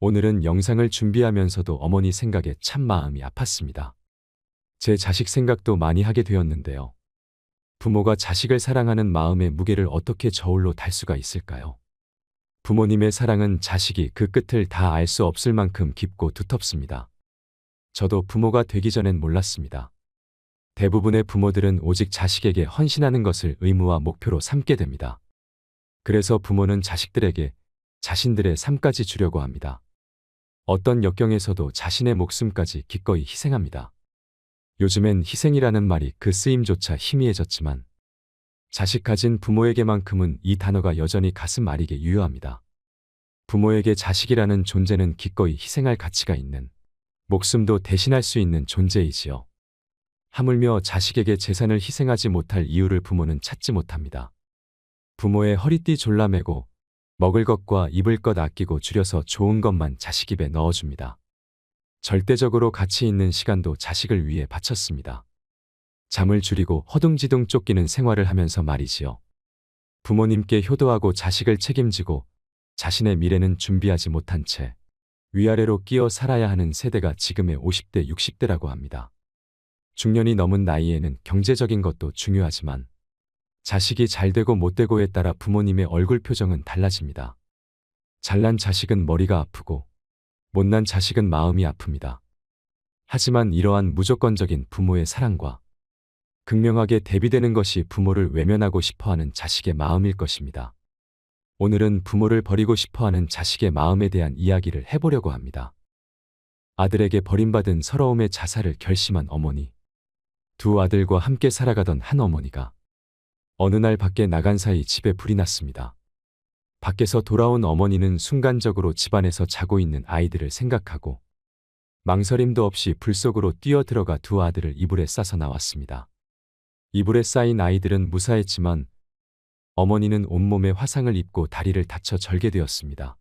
오늘은 영상을 준비하면서도 어머니 생각에 참 마음이 아팠습니다. 제 자식 생각도 많이 하게 되었는데요. 부모가 자식을 사랑하는 마음의 무게를 어떻게 저울로 달 수가 있을까요? 부모님의 사랑은 자식이 그 끝을 다 알 수 없을 만큼 깊고 두텁습니다. 저도 부모가 되기 전엔 몰랐습니다. 대부분의 부모들은 오직 자식에게 헌신하는 것을 의무와 목표로 삼게 됩니다. 그래서 부모는 자식들에게 자신들의 삶까지 주려고 합니다. 어떤 역경에서도 자신의 목숨까지 기꺼이 희생합니다. 요즘엔 희생이라는 말이 그 쓰임조차 희미해졌지만 자식 가진 부모에게만큼은 이 단어가 여전히 가슴 아리게 유효합니다. 부모에게 자식이라는 존재는 기꺼이 희생할 가치가 있는, 목숨도 대신할 수 있는 존재이지요. 하물며 자식에게 재산을 희생하지 못할 이유를 부모는 찾지 못합니다. 부모의 허리띠 졸라매고 먹을 것과 입을 것 아끼고 줄여서 좋은 것만 자식 입에 넣어줍니다. 절대적으로 가치 있는 시간도 자식을 위해 바쳤습니다. 잠을 줄이고 허둥지둥 쫓기는 생활을 하면서 말이지요. 부모님께 효도하고 자식을 책임지고 자신의 미래는 준비하지 못한 채 위아래로 끼어 살아야 하는 세대가 지금의 50대, 60대라고 합니다. 중년이 넘은 나이에는 경제적인 것도 중요하지만 자식이 잘 되고 못 되고에 따라 부모님의 얼굴 표정은 달라집니다. 잘난 자식은 머리가 아프고 못난 자식은 마음이 아픕니다. 하지만 이러한 무조건적인 부모의 사랑과 극명하게 대비되는 것이 부모를 외면하고 싶어하는 자식의 마음일 것입니다. 오늘은 부모를 버리고 싶어하는 자식의 마음에 대한 이야기를 해보려고 합니다. 아들에게 버림받은 서러움의 자살을 결심한 어머니. 두 아들과 함께 살아가던 한 어머니가 어느 날 밖에 나간 사이 집에 불이 났습니다. 밖에서 돌아온 어머니는 순간적으로 집안에서 자고 있는 아이들을 생각하고 망설임도 없이 불 속으로 뛰어들어가 두 아들을 이불에 싸서 나왔습니다. 이불에 쌓인 아이들은 무사했지만 어머니는 온몸에 화상을 입고 다리를 다쳐 절개되었습니다.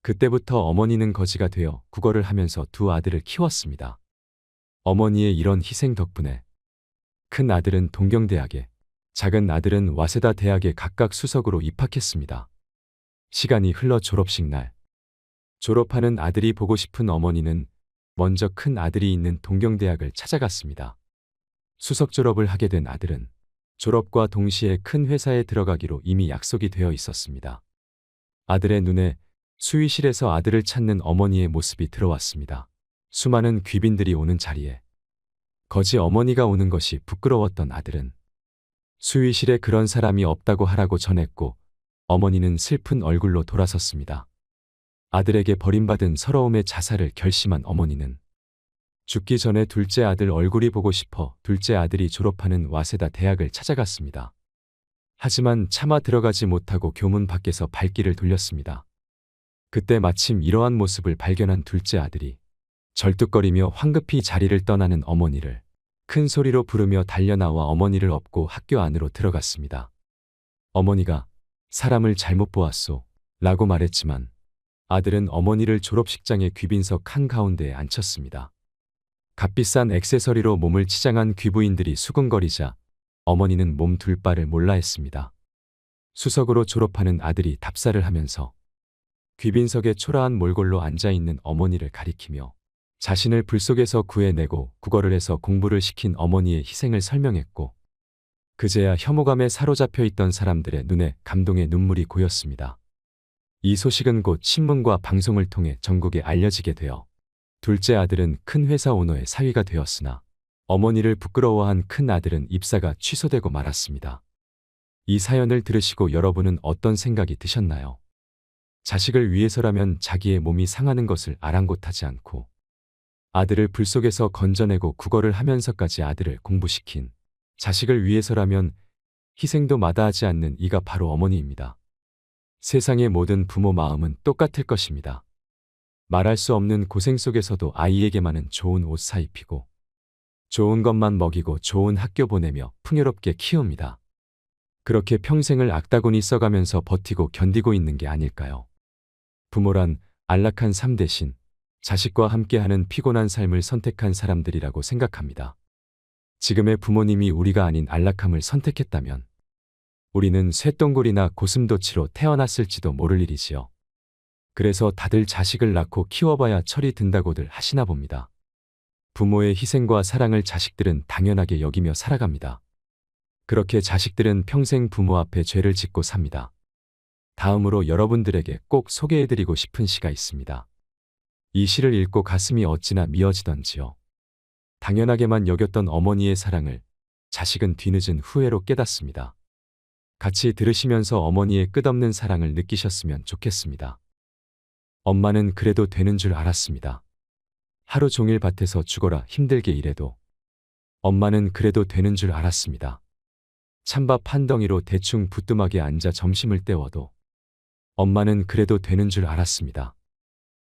그때부터 어머니는 거지가 되어 구걸을 하면서 두 아들을 키웠습니다. 어머니의 이런 희생 덕분에 큰 아들은 동경대학에, 작은 아들은 와세다 대학에 각각 수석으로 입학했습니다. 시간이 흘러 졸업식 날, 졸업하는 아들이 보고 싶은 어머니는 먼저 큰 아들이 있는 동경대학을 찾아갔습니다. 수석 졸업을 하게 된 아들은 졸업과 동시에 큰 회사에 들어가기로 이미 약속이 되어 있었습니다. 아들의 눈에 수의실에서 아들을 찾는 어머니의 모습이 들어왔습니다. 수많은 귀빈들이 오는 자리에 거지 어머니가 오는 것이 부끄러웠던 아들은 수의실에 그런 사람이 없다고 하라고 전했고 어머니는 슬픈 얼굴로 돌아섰습니다. 아들에게 버림받은 서러움의 자살을 결심한 어머니는 죽기 전에 둘째 아들 얼굴이 보고 싶어 둘째 아들이 졸업하는 와세다 대학을 찾아갔습니다. 하지만 차마 들어가지 못하고 교문 밖에서 발길을 돌렸습니다. 그때 마침 이러한 모습을 발견한 둘째 아들이 절뚝거리며 황급히 자리를 떠나는 어머니를 큰 소리로 부르며 달려나와 어머니를 업고 학교 안으로 들어갔습니다. 어머니가 사람을 잘못 보았소 라고 말했지만 아들은 어머니를 졸업식장의 귀빈석 한가운데에 앉혔습니다. 값비싼 액세서리로 몸을 치장한 귀부인들이 수근거리자 어머니는 몸 둘 바를 몰라 했습니다. 수석으로 졸업하는 아들이 답사를 하면서 귀빈석에 초라한 몰골로 앉아있는 어머니를 가리키며 자신을 불 속에서 구해내고 구걸을 해서 공부를 시킨 어머니의 희생을 설명했고 그제야 혐오감에 사로잡혀 있던 사람들의 눈에 감동의 눈물이 고였습니다. 이 소식은 곧 신문과 방송을 통해 전국에 알려지게 되어 둘째 아들은 큰 회사 오너의 사위가 되었으나 어머니를 부끄러워한 큰 아들은 입사가 취소되고 말았습니다. 이 사연을 들으시고 여러분은 어떤 생각이 드셨나요? 자식을 위해서라면 자기의 몸이 상하는 것을 아랑곳하지 않고 아들을 불 속에서 건져내고 구걸을 하면서까지 아들을 공부시킨 자식을 위해서라면 희생도 마다하지 않는 이가 바로 어머니입니다. 세상의 모든 부모 마음은 똑같을 것입니다. 말할 수 없는 고생 속에서도 아이에게만은 좋은 옷 사입히고 좋은 것만 먹이고 좋은 학교 보내며 풍요롭게 키웁니다. 그렇게 평생을 악다구니 써가면서 버티고 견디고 있는 게 아닐까요? 부모란 안락한 삶 대신 자식과 함께하는 피곤한 삶을 선택한 사람들이라고 생각합니다. 지금의 부모님이 우리가 아닌 안락함을 선택했다면 우리는 쇠똥굴이나 고슴도치로 태어났을지도 모를 일이지요. 그래서 다들 자식을 낳고 키워봐야 철이 든다고들 하시나 봅니다. 부모의 희생과 사랑을 자식들은 당연하게 여기며 살아갑니다. 그렇게 자식들은 평생 부모 앞에 죄를 짓고 삽니다. 다음으로 여러분들에게 꼭 소개해드리고 싶은 시가 있습니다. 이 시를 읽고 가슴이 어찌나 미어지던지요. 당연하게만 여겼던 어머니의 사랑을 자식은 뒤늦은 후회로 깨닫습니다. 같이 들으시면서 어머니의 끝없는 사랑을 느끼셨으면 좋겠습니다. 엄마는 그래도 되는 줄 알았습니다. 하루 종일 밭에서 죽어라 힘들게 일해도 엄마는 그래도 되는 줄 알았습니다. 찬밥 한 덩이로 대충 부뚜막에 앉아 점심을 때워도 엄마는 그래도 되는 줄 알았습니다.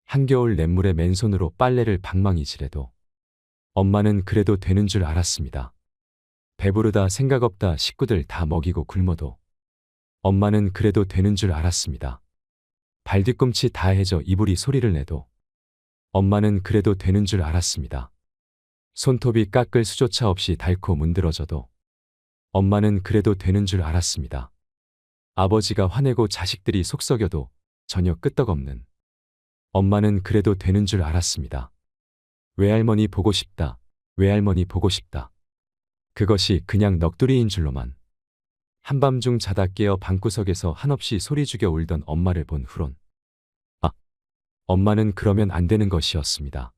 한겨울 냇물에 맨손으로 빨래를 방망이질해도 엄마는 그래도 되는 줄 알았습니다. 배부르다 생각 없다 식구들 다 먹이고 굶어도 엄마는 그래도 되는 줄 알았습니다. 발뒤꿈치 다 해져 이불이 소리를 내도 엄마는 그래도 되는 줄 알았습니다. 손톱이 깎을 수조차 없이 닳고 문드러져도 엄마는 그래도 되는 줄 알았습니다. 아버지가 화내고 자식들이 속썩여도 전혀 끄떡없는 엄마는 그래도 되는 줄 알았습니다. 외할머니 보고 싶다. 외할머니 보고 싶다. 그것이 그냥 넋두리인 줄로만 한밤중 자다 깨어 방구석에서 한없이 소리 죽여 울던 엄마를 본 후론 엄마는 그러면 안 되는 것이었습니다.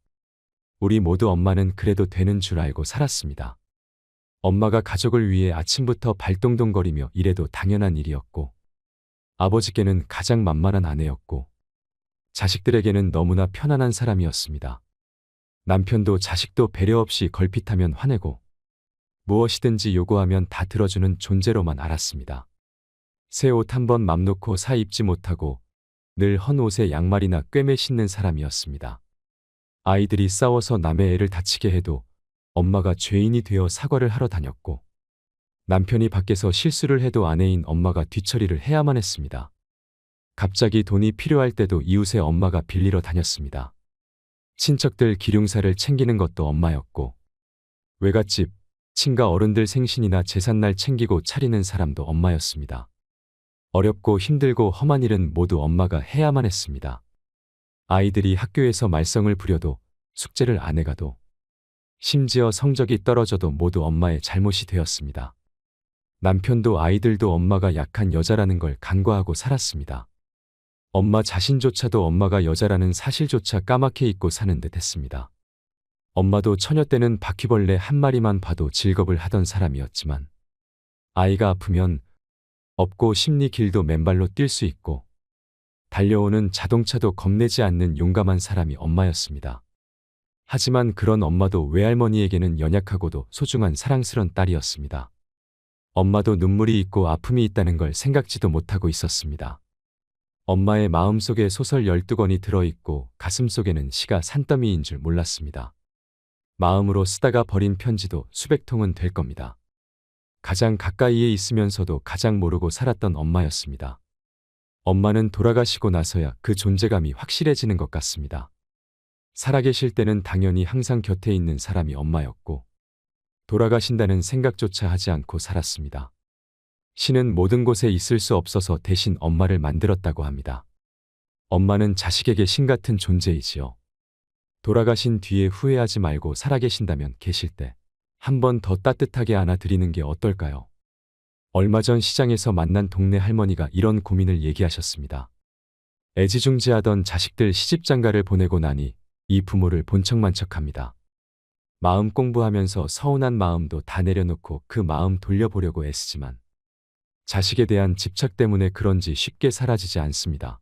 우리 모두 엄마는 그래도 되는 줄 알고 살았습니다. 엄마가 가족을 위해 아침부터 발동동거리며 일해도 당연한 일이었고 아버지께는 가장 만만한 아내였고 자식들에게는 너무나 편안한 사람이었습니다. 남편도 자식도 배려 없이 걸핏하면 화내고 무엇이든지 요구하면 다 들어주는 존재로만 알았습니다. 새 옷 한 번 맘 놓고 사 입지 못하고 늘 헌 옷에 양말이나 꿰매 신는 사람이었습니다. 아이들이 싸워서 남의 애를 다치게 해도 엄마가 죄인이 되어 사과를 하러 다녔고 남편이 밖에서 실수를 해도 아내인 엄마가 뒤처리를 해야만 했습니다. 갑자기 돈이 필요할 때도 이웃의 엄마가 빌리러 다녔습니다. 친척들 기륭사를 챙기는 것도 엄마였고 외갓집, 친가 어른들 생신이나 제삿날 챙기고 차리는 사람도 엄마였습니다. 어렵고 힘들고 험한 일은 모두 엄마가 해야만 했습니다. 아이들이 학교에서 말썽을 부려도 숙제를 안 해가도 심지어 성적이 떨어져도 모두 엄마의 잘못이 되었습니다. 남편도 아이들도 엄마가 약한 여자라는 걸 간과하고 살았습니다. 엄마 자신조차도 엄마가 여자라는 사실조차 까맣게 잊고 사는 듯 했습니다. 엄마도 처녀 때는 바퀴벌레 한 마리만 봐도 질겁을 하던 사람이었지만 아이가 아프면 없고 심리 길도 맨발로 뛸 수 있고 달려오는 자동차도 겁내지 않는 용감한 사람이 엄마였습니다. 하지만 그런 엄마도 외할머니에게는 연약하고도 소중한 사랑스런 딸이었습니다. 엄마도 눈물이 있고 아픔이 있다는 걸 생각지도 못하고 있었습니다. 엄마의 마음속에 소설 12권이 들어있고 가슴속에는 시가 산더미인 줄 몰랐습니다. 마음으로 쓰다가 버린 편지도 수백 통은 될 겁니다. 가장 가까이에 있으면서도 가장 모르고 살았던 엄마였습니다. 엄마는 돌아가시고 나서야 그 존재감이 확실해지는 것 같습니다. 살아계실 때는 당연히 항상 곁에 있는 사람이 엄마였고 돌아가신다는 생각조차 하지 않고 살았습니다. 신은 모든 곳에 있을 수 없어서 대신 엄마를 만들었다고 합니다. 엄마는 자식에게 신 같은 존재이지요. 돌아가신 뒤에 후회하지 말고 살아계신다면 계실 때 한 번 더 따뜻하게 안아드리는 게 어떨까요? 얼마 전 시장에서 만난 동네 할머니가 이런 고민을 얘기하셨습니다. 애지중지하던 자식들 시집장가를 보내고 나니 이 부모를 본 척만 척합니다. 마음 공부하면서 서운한 마음도 다 내려놓고 그 마음 돌려보려고 애쓰지만 자식에 대한 집착 때문에 그런지 쉽게 사라지지 않습니다.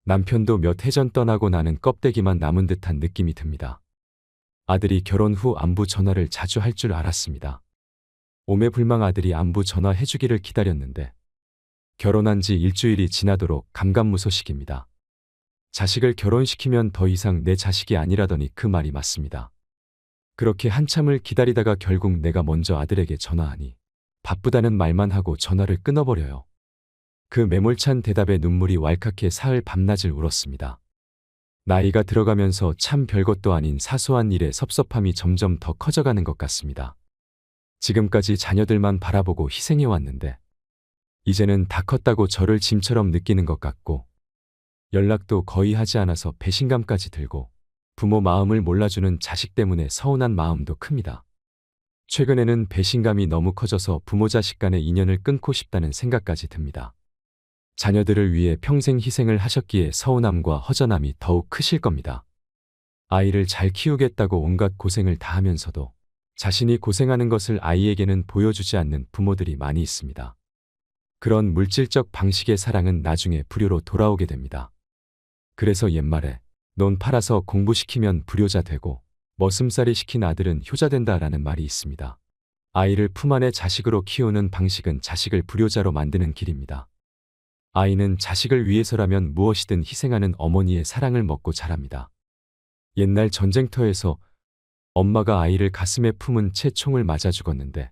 남편도 몇 해 전 떠나고 나는 껍데기만 남은 듯한 느낌이 듭니다. 아들이 결혼 후 안부 전화를 자주 할 줄 알았습니다. 오매불망 아들이 안부 전화해주기를 기다렸는데 결혼한 지 일주일이 지나도록 감감무소식입니다. 자식을 결혼시키면 더 이상 내 자식이 아니라더니 그 말이 맞습니다. 그렇게 한참을 기다리다가 결국 내가 먼저 아들에게 전화하니 바쁘다는 말만 하고 전화를 끊어버려요. 그 매몰찬 대답에 눈물이 왈칵해 사흘 밤낮을 울었습니다. 나이가 들어가면서 참 별것도 아닌 사소한 일에 섭섭함이 점점 더 커져가는 것 같습니다. 지금까지 자녀들만 바라보고 희생해왔는데 이제는 다 컸다고 저를 짐처럼 느끼는 것 같고 연락도 거의 하지 않아서 배신감까지 들고 부모 마음을 몰라주는 자식 때문에 서운한 마음도 큽니다. 최근에는 배신감이 너무 커져서 부모 자식 간의 인연을 끊고 싶다는 생각까지 듭니다. 자녀들을 위해 평생 희생을 하셨기에 서운함과 허전함이 더욱 크실 겁니다. 아이를 잘 키우겠다고 온갖 고생을 다 하면서도 자신이 고생하는 것을 아이에게는 보여주지 않는 부모들이 많이 있습니다. 그런 물질적 방식의 사랑은 나중에 불효로 돌아오게 됩니다. 그래서 옛말에 논 팔아서 공부시키면 불효자 되고 머슴살이 시킨 아들은 효자 된다라는 말이 있습니다. 아이를 품 안에 자식으로 키우는 방식은 자식을 불효자로 만드는 길입니다. 아이는 자식을 위해서라면 무엇이든 희생하는 어머니의 사랑을 먹고 자랍니다. 옛날 전쟁터에서 엄마가 아이를 가슴에 품은 채 총을 맞아 죽었는데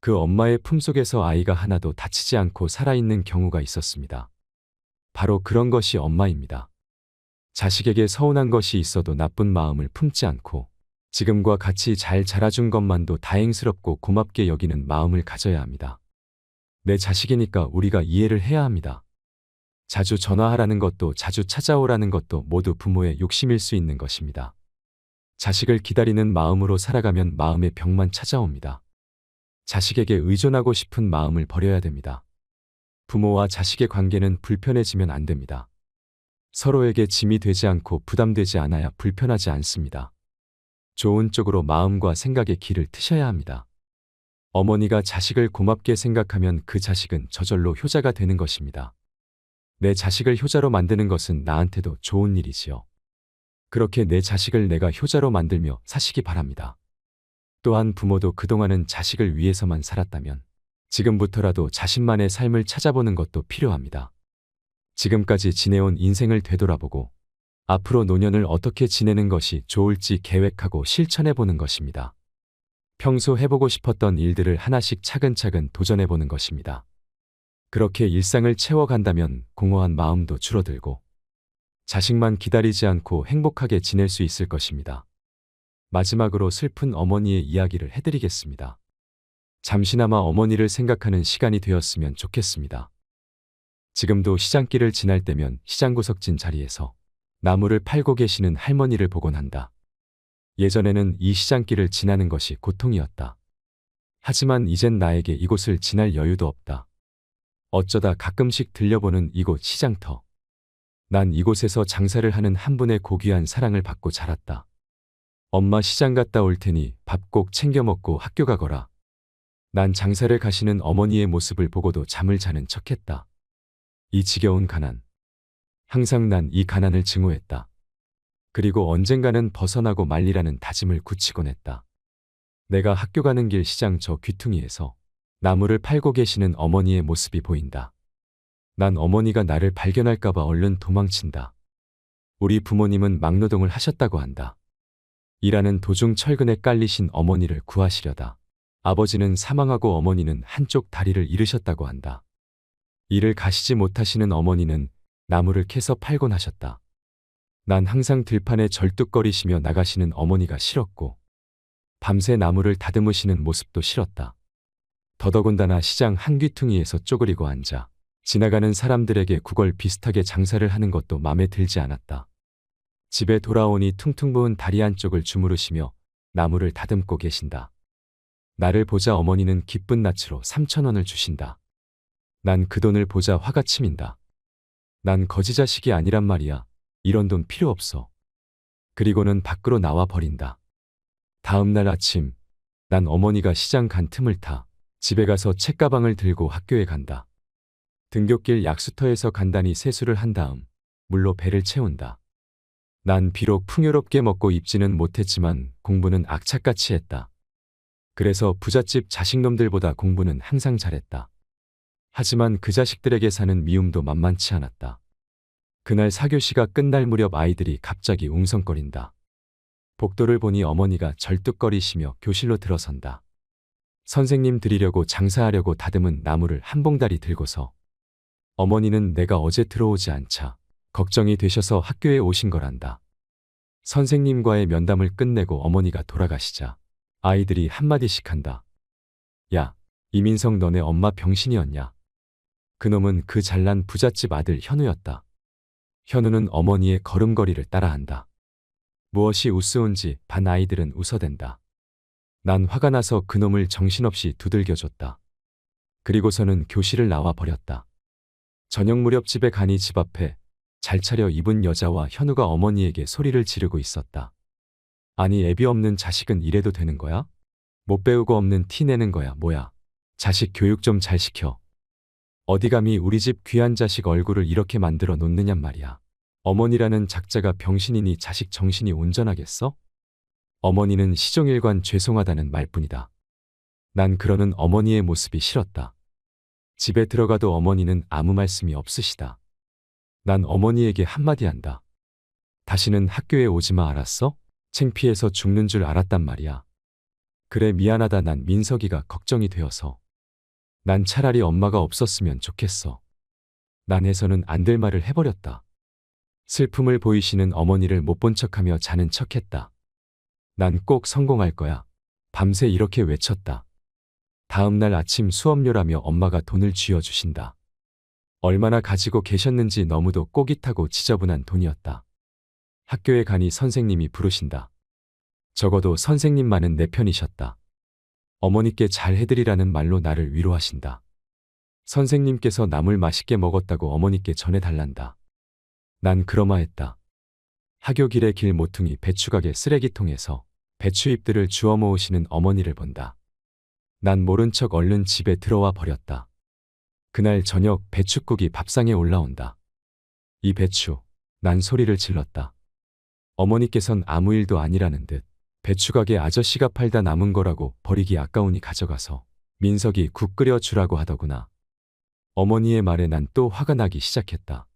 그 엄마의 품속에서 아이가 하나도 다치지 않고 살아있는 경우가 있었습니다. 바로 그런 것이 엄마입니다. 자식에게 서운한 것이 있어도 나쁜 마음을 품지 않고 지금과 같이 잘 자라준 것만도 다행스럽고 고맙게 여기는 마음을 가져야 합니다. 내 자식이니까 우리가 이해를 해야 합니다. 자주 전화하라는 것도 자주 찾아오라는 것도 모두 부모의 욕심일 수 있는 것입니다. 자식을 기다리는 마음으로 살아가면 마음의 병만 찾아옵니다. 자식에게 의존하고 싶은 마음을 버려야 됩니다. 부모와 자식의 관계는 불편해지면 안 됩니다. 서로에게 짐이 되지 않고 부담되지 않아야 불편하지 않습니다. 좋은 쪽으로 마음과 생각의 길을 트셔야 합니다. 어머니가 자식을 고맙게 생각하면 그 자식은 저절로 효자가 되는 것입니다. 내 자식을 효자로 만드는 것은 나한테도 좋은 일이지요. 그렇게 내 자식을 내가 효자로 만들며 사시기 바랍니다. 또한 부모도 그동안은 자식을 위해서만 살았다면 지금부터라도 자신만의 삶을 찾아보는 것도 필요합니다. 지금까지 지내온 인생을 되돌아보고 앞으로 노년을 어떻게 지내는 것이 좋을지 계획하고 실천해보는 것입니다. 평소 해보고 싶었던 일들을 하나씩 차근차근 도전해보는 것입니다. 그렇게 일상을 채워간다면 공허한 마음도 줄어들고 자식만 기다리지 않고 행복하게 지낼 수 있을 것입니다. 마지막으로 슬픈 어머니의 이야기를 해드리겠습니다. 잠시나마 어머니를 생각하는 시간이 되었으면 좋겠습니다. 지금도 시장길을 지날 때면 시장 구석진 자리에서 나무를 팔고 계시는 할머니를 보곤 한다. 예전에는 이 시장길을 지나는 것이 고통이었다. 하지만 이젠 나에게 이곳을 지날 여유도 없다. 어쩌다 가끔씩 들려보는 이곳 시장터. 난 이곳에서 장사를 하는 한 분의 고귀한 사랑을 받고 자랐다. 엄마 시장 갔다 올 테니 밥 꼭 챙겨 먹고 학교 가거라. 난 장사를 가시는 어머니의 모습을 보고도 잠을 자는 척했다. 이 지겨운 가난. 항상 난 이 가난을 증오했다. 그리고 언젠가는 벗어나고 말리라는 다짐을 굳히곤 했다. 내가 학교 가는 길 시장 저 귀퉁이에서 나무를 팔고 계시는 어머니의 모습이 보인다. 난 어머니가 나를 발견할까봐 얼른 도망친다. 우리 부모님은 막노동을 하셨다고 한다. 일하는 도중 철근에 깔리신 어머니를 구하시려다. 아버지는 사망하고 어머니는 한쪽 다리를 잃으셨다고 한다. 일을 가시지 못하시는 어머니는 나무를 캐서 팔곤 하셨다. 난 항상 들판에 절뚝거리시며 나가시는 어머니가 싫었고 밤새 나무를 다듬으시는 모습도 싫었다. 더더군다나 시장 한 귀퉁이에서 쪼그리고 앉아 지나가는 사람들에게 구걸 비슷하게 장사를 하는 것도 맘에 들지 않았다. 집에 돌아오니 퉁퉁 부은 다리 한쪽을 주무르시며 나무를 다듬고 계신다. 나를 보자 어머니는 기쁜 낯으로 3,000원을 주신다. 난 그 돈을 보자 화가 치민다. 난 거지 자식이 아니란 말이야. 이런 돈 필요 없어. 그리고는 밖으로 나와 버린다. 다음 날 아침, 난 어머니가 시장 간 틈을 타 집에 가서 책가방을 들고 학교에 간다. 등굣길 약수터에서 간단히 세수를 한 다음 물로 배를 채운다. 난 비록 풍요롭게 먹고 입지는 못했지만 공부는 악착같이 했다. 그래서 부잣집 자식놈들보다 공부는 항상 잘했다. 하지만 그 자식들에게 사는 미움도 만만치 않았다. 그날 4교시가 끝날 무렵 아이들이 갑자기 웅성거린다. 복도를 보니 어머니가 절뚝거리시며 교실로 들어선다. 선생님 드리려고 장사하려고 다듬은 나무를 한 봉다리 들고서 어머니는 내가 어제 들어오지 않자 걱정이 되셔서 학교에 오신 거란다. 선생님과의 면담을 끝내고 어머니가 돌아가시자 아이들이 한마디씩 한다. 야, 이민성 너네 엄마 병신이었냐? 그놈은 그 잘난 부잣집 아들 현우였다. 현우는 어머니의 걸음걸이를 따라한다. 무엇이 우스운지 반 아이들은 웃어댄다. 난 화가 나서 그놈을 정신없이 두들겨줬다. 그리고서는 교실을 나와 버렸다. 저녁 무렵 집에 가니 집 앞에 잘 차려 입은 여자와 현우가 어머니에게 소리를 지르고 있었다. 아니 애비 없는 자식은 이래도 되는 거야? 못 배우고 없는 티 내는 거야 뭐야? 자식 교육 좀 잘 시켜. 어디 감히 우리 집 귀한 자식 얼굴을 이렇게 만들어 놓느냔 말이야. 어머니라는 작자가 병신이니 자식 정신이 온전하겠어? 어머니는 시종일관 죄송하다는 말뿐이다. 난 그러는 어머니의 모습이 싫었다. 집에 들어가도 어머니는 아무 말씀이 없으시다. 난 어머니에게 한마디 한다. 다시는 학교에 오지 마 알았어? 창피해서 죽는 줄 알았단 말이야. 그래 미안하다 난 민석이가 걱정이 되어서. 난 차라리 엄마가 없었으면 좋겠어. 난 해서는 안 될 말을 해버렸다. 슬픔을 보이시는 어머니를 못 본 척하며 자는 척했다. 난 꼭 성공할 거야. 밤새 이렇게 외쳤다. 다음 날 아침 수업료라며 엄마가 돈을 쥐어주신다. 얼마나 가지고 계셨는지 너무도 꼬깃하고 지저분한 돈이었다. 학교에 가니 선생님이 부르신다. 적어도 선생님만은 내 편이셨다. 어머니께 잘 해드리라는 말로 나를 위로하신다. 선생님께서 나물 맛있게 먹었다고 어머니께 전해달란다. 난 그러마했다. 하교 길의 길 모퉁이 배추가게 쓰레기통에서 배추잎들을 주워 모으시는 어머니를 본다. 난 모른 척 얼른 집에 들어와 버렸다. 그날 저녁 배춧국이 밥상에 올라온다. 이 배추, 난 소리를 질렀다. 어머니께선 아무 일도 아니라는 듯 배추가게 아저씨가 팔다 남은 거라고 버리기 아까우니 가져가서 민석이 국 끓여 주라고 하더구나. 어머니의 말에 난 또 화가 나기 시작했다.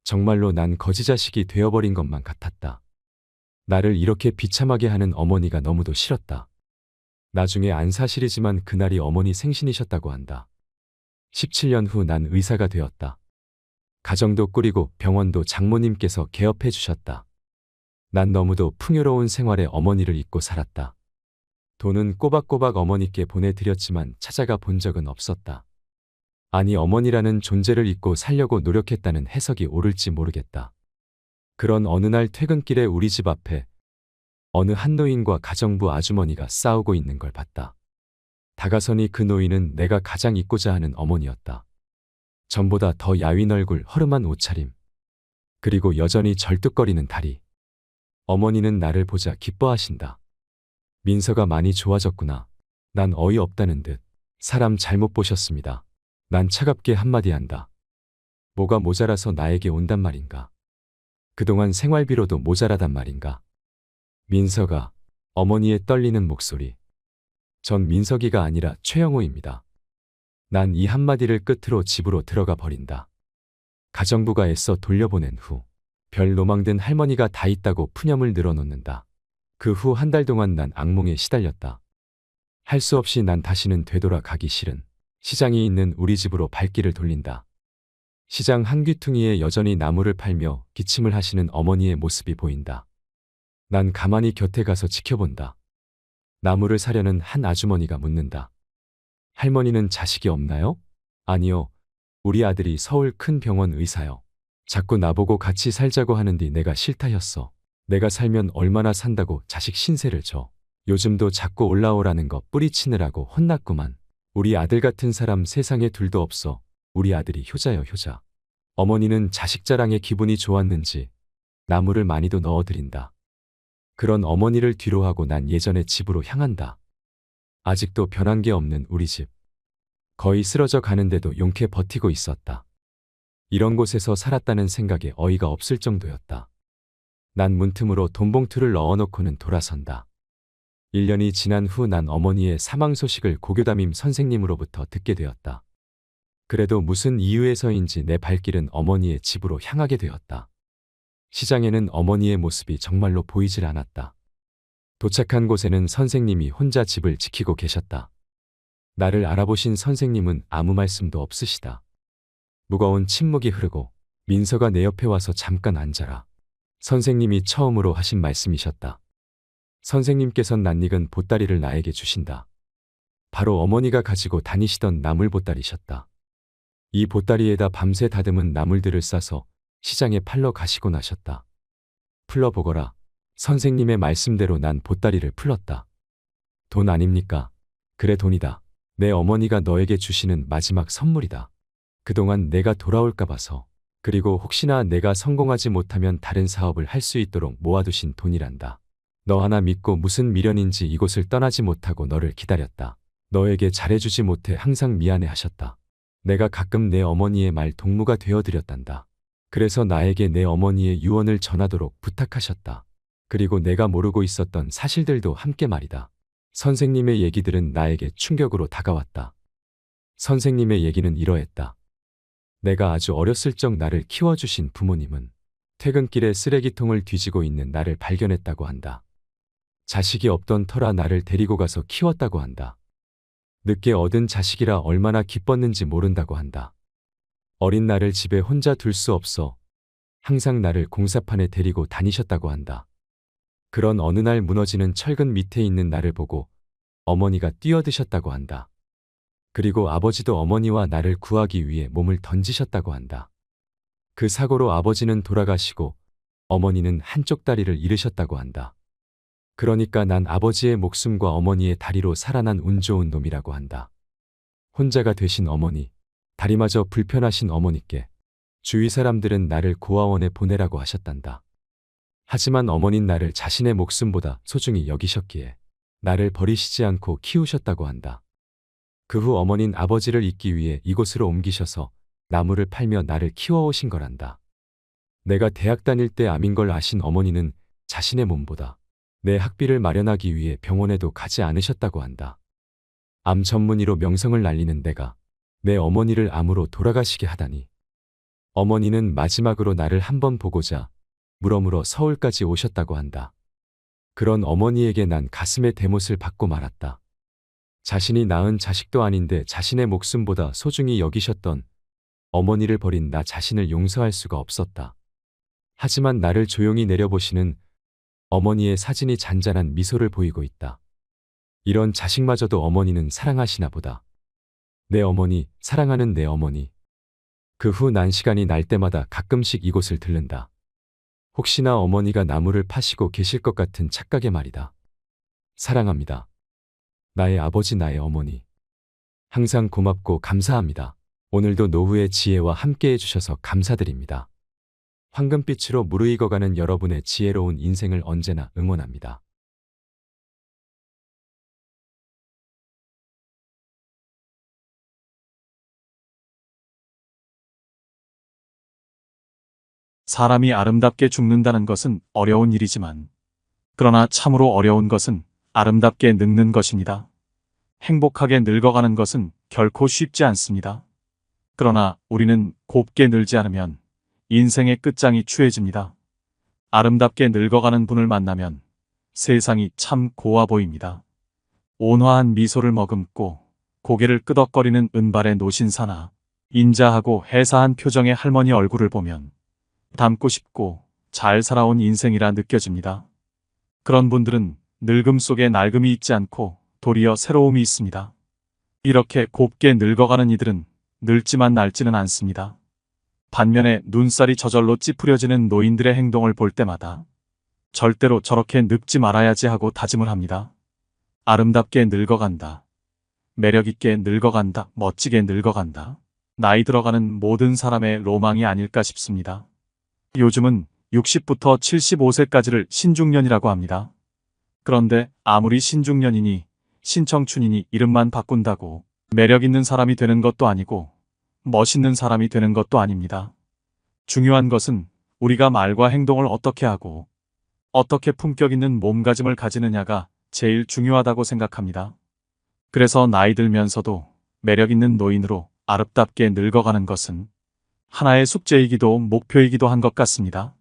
정말로 난 거지 자식이 되어버린 것만 같았다. 나를 이렇게 비참하게 하는 어머니가 너무도 싫었다. 나중에 안 사실이지만 그날이 어머니 생신이셨다고 한다. 17년 후 난 의사가 되었다. 가정도 꾸리고 병원도 장모님께서 개업해 주셨다. 난 너무도 풍요로운 생활에 어머니를 잊고 살았다. 돈은 꼬박꼬박 어머니께 보내드렸지만 찾아가 본 적은 없었다. 아니 어머니라는 존재를 잊고 살려고 노력했다는 해석이 옳을지 모르겠다. 그런 어느 날 퇴근길에 우리 집 앞에 어느 한 노인과 가정부 아주머니가 싸우고 있는 걸 봤다. 다가서니 그 노인은 내가 가장 잊고자 하는 어머니였다. 전보다 더 야윈 얼굴, 허름한 옷차림, 그리고 여전히 절뚝거리는 다리. 어머니는 나를 보자 기뻐하신다. 민서가 많이 좋아졌구나. 난 어이없다는 듯 사람 잘못 보셨습니다. 난 차갑게 한마디 한다. 뭐가 모자라서 나에게 온단 말인가. 그동안 생활비로도 모자라단 말인가. 민서가, 어머니의 떨리는 목소리. 전 민석이가 아니라 최영호입니다. 난 이 한마디를 끝으로 집으로 들어가 버린다. 가정부가 애써 돌려보낸 후 별 노망든 할머니가 다 있다고 푸념을 늘어놓는다. 그 후 한 달 동안 난 악몽에 시달렸다. 할 수 없이 난 다시는 되돌아가기 싫은 시장이 있는 우리 집으로 발길을 돌린다. 시장 한 귀퉁이에 여전히 나무를 팔며 기침을 하시는 어머니의 모습이 보인다. 난 가만히 곁에 가서 지켜본다. 나무를 사려는 한 아주머니가 묻는다. 할머니는 자식이 없나요? 아니요. 우리 아들이 서울 큰 병원 의사요. 자꾸 나보고 같이 살자고 하는디 내가 싫다였어. 내가 살면 얼마나 산다고 자식 신세를 져. 요즘도 자꾸 올라오라는 거 뿌리치느라고 혼났구만. 우리 아들 같은 사람 세상에 둘도 없어. 우리 아들이 효자여 효자. 어머니는 자식 자랑에 기분이 좋았는지 나무를 많이도 넣어드린다. 그런 어머니를 뒤로하고 난 예전의 집으로 향한다. 아직도 변한 게 없는 우리 집. 거의 쓰러져 가는데도 용케 버티고 있었다. 이런 곳에서 살았다는 생각에 어이가 없을 정도였다. 난 문틈으로 돈봉투를 넣어놓고는 돌아선다. 1년이 지난 후 난 어머니의 사망 소식을 고교담임 선생님으로부터 듣게 되었다. 그래도 무슨 이유에서인지 내 발길은 어머니의 집으로 향하게 되었다. 시장에는 어머니의 모습이 정말로 보이질 않았다. 도착한 곳에는 선생님이 혼자 집을 지키고 계셨다. 나를 알아보신 선생님은 아무 말씀도 없으시다. 무거운 침묵이 흐르고 민서가 내 옆에 와서 잠깐 앉아라. 선생님이 처음으로 하신 말씀이셨다. 선생님께선 낯익은 보따리를 나에게 주신다. 바로 어머니가 가지고 다니시던 나물 보따리셨다. 이 보따리에다 밤새 다듬은 나물들을 싸서 시장에 팔러 가시고 나셨다. 풀러보거라. 선생님의 말씀대로 난 보따리를 풀렀다. 돈 아닙니까? 그래 돈이다. 내 어머니가 너에게 주시는 마지막 선물이다. 그동안 내가 돌아올까 봐서 그리고 혹시나 내가 성공하지 못하면 다른 사업을 할 수 있도록 모아두신 돈이란다. 너 하나 믿고 무슨 미련인지 이곳을 떠나지 못하고 너를 기다렸다. 너에게 잘해주지 못해 항상 미안해 하셨다. 내가 가끔 내 어머니의 말 동무가 되어드렸단다. 그래서 나에게 내 어머니의 유언을 전하도록 부탁하셨다. 그리고 내가 모르고 있었던 사실들도 함께 말이다. 선생님의 얘기들은 나에게 충격으로 다가왔다. 선생님의 얘기는 이러했다. 내가 아주 어렸을 적 나를 키워주신 부모님은 퇴근길에 쓰레기통을 뒤지고 있는 나를 발견했다고 한다. 자식이 없던 터라 나를 데리고 가서 키웠다고 한다. 늦게 얻은 자식이라 얼마나 기뻤는지 모른다고 한다. 어린 나를 집에 혼자 둘 수 없어 항상 나를 공사판에 데리고 다니셨다고 한다. 그런 어느 날 무너지는 철근 밑에 있는 나를 보고 어머니가 뛰어드셨다고 한다. 그리고 아버지도 어머니와 나를 구하기 위해 몸을 던지셨다고 한다. 그 사고로 아버지는 돌아가시고 어머니는 한쪽 다리를 잃으셨다고 한다. 그러니까 난 아버지의 목숨과 어머니의 다리로 살아난 운 좋은 놈이라고 한다. 혼자가 되신 어머니, 다리마저 불편하신 어머니께 주위 사람들은 나를 고아원에 보내라고 하셨단다. 하지만 어머닌 나를 자신의 목숨보다 소중히 여기셨기에 나를 버리시지 않고 키우셨다고 한다. 그 후 어머닌 아버지를 잊기 위해 이곳으로 옮기셔서 나무를 팔며 나를 키워오신 거란다. 내가 대학 다닐 때 암인 걸 아신 어머니는 자신의 몸보다 내 학비를 마련하기 위해 병원에도 가지 않으셨다고 한다. 암 전문의로 명성을 날리는 내가 내 어머니를 암으로 돌아가시게 하다니. 어머니는 마지막으로 나를 한번 보고자 물어물어 서울까지 오셨다고 한다. 그런 어머니에게 난 가슴에 대못을 받고 말았다. 자신이 낳은 자식도 아닌데 자신의 목숨보다 소중히 여기셨던 어머니를 버린 나 자신을 용서할 수가 없었다. 하지만 나를 조용히 내려보시는 어머니의 사진이 잔잔한 미소를 보이고 있다. 이런 자식마저도 어머니는 사랑하시나 보다. 내 어머니, 사랑하는 내 어머니. 그 후 난 시간이 날 때마다 가끔씩 이곳을 들른다. 혹시나 어머니가 나무를 파시고 계실 것 같은 착각에 말이다. 사랑합니다. 나의 아버지, 나의 어머니. 항상 고맙고 감사합니다. 오늘도 노후의 지혜와 함께 해주셔서 감사드립니다. 황금빛으로 무르익어가는 여러분의 지혜로운 인생을 언제나 응원합니다. 사람이 아름답게 죽는다는 것은 어려운 일이지만, 그러나 참으로 어려운 것은 아름답게 늙는 것입니다. 행복하게 늙어가는 것은 결코 쉽지 않습니다. 그러나 우리는 곱게 늙지 않으면 인생의 끝장이 추해집니다. 아름답게 늙어가는 분을 만나면 세상이 참 고와 보입니다. 온화한 미소를 머금고 고개를 끄덕거리는 은발의 노신사나 인자하고 해사한 표정의 할머니 얼굴을 보면 닮고 싶고 잘 살아온 인생이라 느껴집니다. 그런 분들은 늙음 속에 낡음이 있지 않고 도리어 새로움이 있습니다. 이렇게 곱게 늙어가는 이들은 늙지만 낡지는 않습니다. 반면에 눈살이 저절로 찌푸려지는 노인들의 행동을 볼 때마다 절대로 저렇게 늙지 말아야지 하고 다짐을 합니다. 아름답게 늙어간다. 매력있게 늙어간다. 멋지게 늙어간다. 나이 들어가는 모든 사람의 로망이 아닐까 싶습니다. 요즘은 60부터 75세까지를 신중년이라고 합니다. 그런데 아무리 신중년이니 신청춘이니 이름만 바꾼다고 매력 있는 사람이 되는 것도 아니고 멋있는 사람이 되는 것도 아닙니다. 중요한 것은 우리가 말과 행동을 어떻게 하고 어떻게 품격 있는 몸가짐을 가지느냐가 제일 중요하다고 생각합니다. 그래서 나이 들면서도 매력 있는 노인으로 아름답게 늙어가는 것은 하나의 숙제이기도 목표이기도 한 것 같습니다.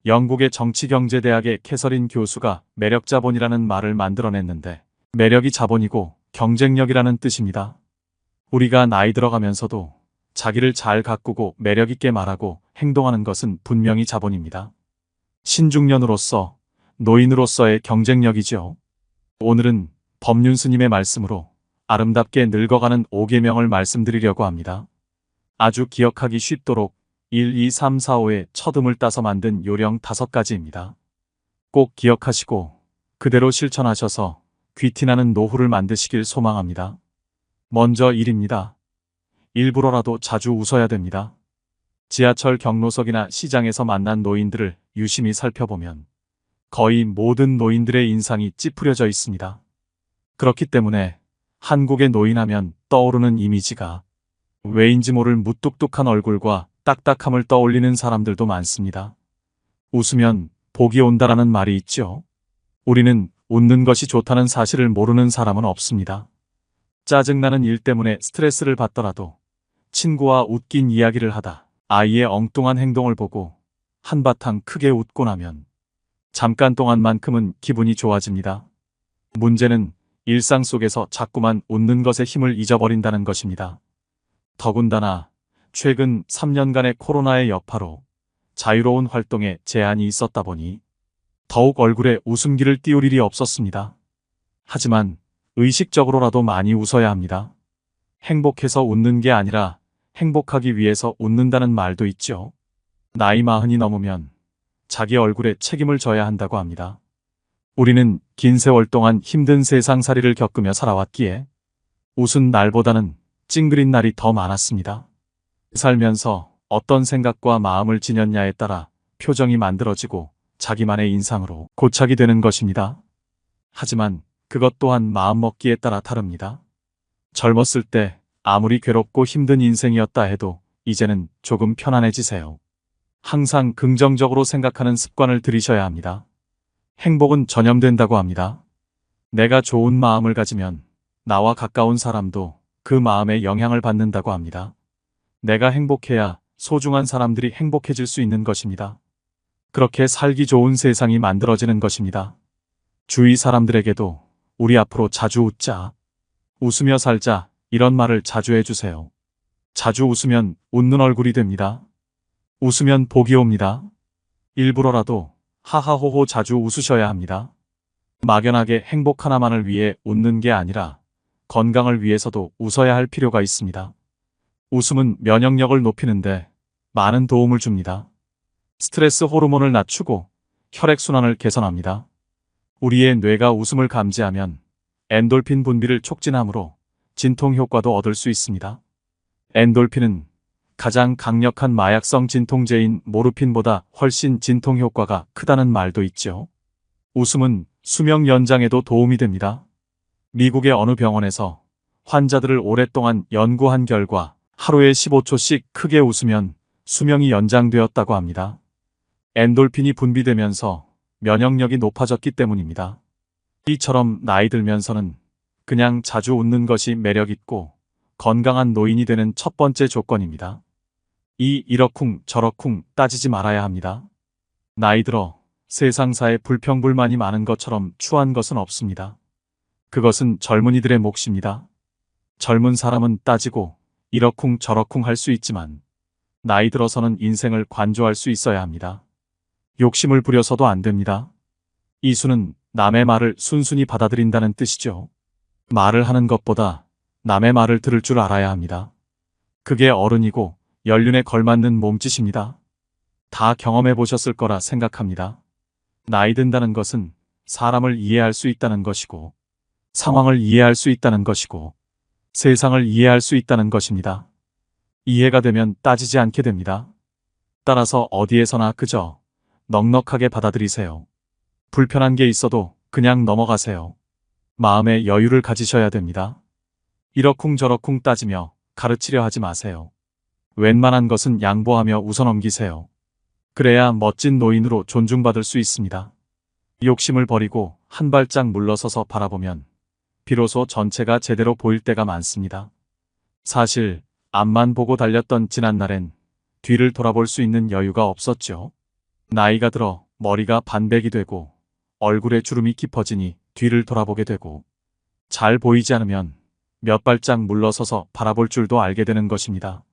영국의 정치경제대학의 캐서린 교수가 매력자본이라는 말을 만들어냈는데 매력이 자본이고 경쟁력이라는 뜻입니다. 우리가 나이 들어가면서도 자기를 잘 가꾸고 매력있게 말하고 행동하는 것은 분명히 자본입니다. 신중년으로서, 노인으로서의 경쟁력이죠. 오늘은 법륜 스님의 말씀으로 아름답게 늙어가는 5계명을 말씀드리려고 합니다. 아주 기억하기 쉽도록 1, 2, 3, 4, 5의 첫음을 따서 만든 요령 5가지입니다. 꼭 기억하시고 그대로 실천하셔서 귀티나는 노후를 만드시길 소망합니다. 먼저 1입니다. 일부러라도 자주 웃어야 됩니다. 지하철 경로석이나 시장에서 만난 노인들을 유심히 살펴보면 거의 모든 노인들의 인상이 찌푸려져 있습니다. 그렇기 때문에 한국의 노인하면 떠오르는 이미지가 왜인지 모를 무뚝뚝한 얼굴과 딱딱함을 떠올리는 사람들도 많습니다. 웃으면 복이 온다라는 말이 있죠. 우리는 웃는 것이 좋다는 사실을 모르는 사람은 없습니다. 짜증나는 일 때문에 스트레스를 받더라도 친구와 웃긴 이야기를 하다 아이의 엉뚱한 행동을 보고 한바탕 크게 웃고 나면 잠깐 동안만큼은 기분이 좋아집니다. 문제는 일상 속에서 자꾸만 웃는 것에 힘을 잊어버린다는 것입니다. 더군다나 최근 3년간의 코로나의 여파로 자유로운 활동에 제한이 있었다 보니 더욱 얼굴에 웃음기를 띄울 일이 없었습니다. 하지만 의식적으로라도 많이 웃어야 합니다. 행복해서 웃는 게 아니라 행복하기 위해서 웃는다는 말도 있죠. 나이 40이 넘으면 자기 얼굴에 책임을 져야 한다고 합니다. 우리는 긴 세월 동안 힘든 세상살이를 겪으며 살아왔기에 웃은 날보다는 찡그린 날이 더 많았습니다. 살면서 어떤 생각과 마음을 지녔냐에 따라 표정이 만들어지고 자기만의 인상으로 고착이 되는 것입니다. 하지만 그것 또한 마음먹기에 따라 다릅니다. 젊었을 때 아무리 괴롭고 힘든 인생이었다 해도 이제는 조금 편안해지세요. 항상 긍정적으로 생각하는 습관을 들이셔야 합니다. 행복은 전염된다고 합니다. 내가 좋은 마음을 가지면 나와 가까운 사람도 그 마음에 영향을 받는다고 합니다. 내가 행복해야 소중한 사람들이 행복해질 수 있는 것입니다. 그렇게 살기 좋은 세상이 만들어지는 것입니다. 주위 사람들에게도 우리 앞으로 자주 웃자, 웃으며 살자 이런 말을 자주 해주세요. 자주 웃으면 웃는 얼굴이 됩니다. 웃으면 복이 옵니다. 일부러라도 하하호호 자주 웃으셔야 합니다. 막연하게 행복 하나만을 위해 웃는 게 아니라 건강을 위해서도 웃어야 할 필요가 있습니다. 웃음은 면역력을 높이는데 많은 도움을 줍니다. 스트레스 호르몬을 낮추고 혈액순환을 개선합니다. 우리의 뇌가 웃음을 감지하면 엔돌핀 분비를 촉진하므로 진통 효과도 얻을 수 있습니다. 엔돌핀은 가장 강력한 마약성 진통제인 모르핀보다 훨씬 진통 효과가 크다는 말도 있죠. 웃음은 수명 연장에도 도움이 됩니다. 미국의 어느 병원에서 환자들을 오랫동안 연구한 결과 하루에 15초씩 크게 웃으면 수명이 연장되었다고 합니다. 엔돌핀이 분비되면서 면역력이 높아졌기 때문입니다. 이처럼 나이 들면서는 그냥 자주 웃는 것이 매력있고 건강한 노인이 되는 첫 번째 조건입니다. 이러쿵 저러쿵 따지지 말아야 합니다. 나이 들어 세상사에 불평불만이 많은 것처럼 추한 것은 없습니다. 그것은 젊은이들의 몫입니다. 젊은 사람은 따지고 이러쿵 저러쿵 할 수 있지만 나이 들어서는 인생을 관조할 수 있어야 합니다. 욕심을 부려서도 안 됩니다. 이수는 남의 말을 순순히 받아들인다는 뜻이죠. 말을 하는 것보다 남의 말을 들을 줄 알아야 합니다. 그게 어른이고 연륜에 걸맞는 몸짓입니다. 다 경험해 보셨을 거라 생각합니다. 나이 든다는 것은 사람을 이해할 수 있다는 것이고 상황을 이해할 수 있다는 것이고 세상을 이해할 수 있다는 것입니다. 이해가 되면 따지지 않게 됩니다. 따라서 어디에서나 그저 넉넉하게 받아들이세요. 불편한 게 있어도 그냥 넘어가세요. 마음의 여유를 가지셔야 됩니다. 이러쿵저러쿵 따지며 가르치려 하지 마세요. 웬만한 것은 양보하며 웃어넘기세요. 그래야 멋진 노인으로 존중받을 수 있습니다. 욕심을 버리고 한 발짝 물러서서 바라보면 비로소 전체가 제대로 보일 때가 많습니다. 사실 앞만 보고 달렸던 지난날엔 뒤를 돌아볼 수 있는 여유가 없었죠. 나이가 들어 머리가 반백이 되고 얼굴에 주름이 깊어지니 뒤를 돌아보게 되고 잘 보이지 않으면 몇 발짝 물러서서 바라볼 줄도 알게 되는 것입니다.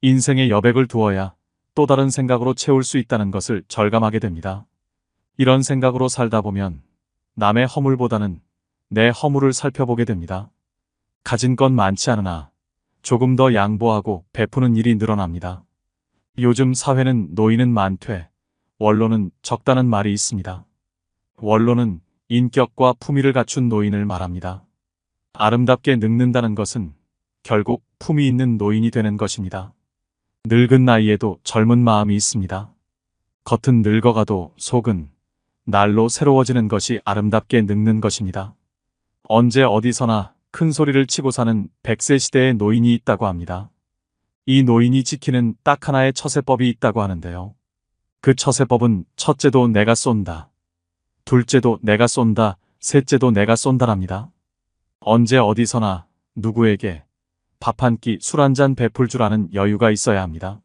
인생에 여백을 두어야 또 다른 생각으로 채울 수 있다는 것을 절감하게 됩니다. 이런 생각으로 살다 보면 남의 허물보다는 내 허물을 살펴보게 됩니다. 가진 건 많지 않으나 조금 더 양보하고 베푸는 일이 늘어납니다. 요즘 사회는 노인은 많되 원로는 적다는 말이 있습니다. 원로는 인격과 품위를 갖춘 노인을 말합니다. 아름답게 늙는다는 것은 결국 품위 있는 노인이 되는 것입니다. 늙은 나이에도 젊은 마음이 있습니다. 겉은 늙어가도 속은 날로 새로워지는 것이 아름답게 늙는 것입니다. 언제 어디서나 큰 소리를 치고 사는 100세 시대의 노인이 있다고 합니다. 이 노인이 지키는 딱 하나의 처세법이 있다고 하는데요. 그 처세법은 첫째도 내가 쏜다. 둘째도 내가 쏜다. 셋째도 내가 쏜다랍니다. 언제 어디서나 누구에게 밥 한 끼, 술 한 잔 베풀 줄 아는 여유가 있어야 합니다.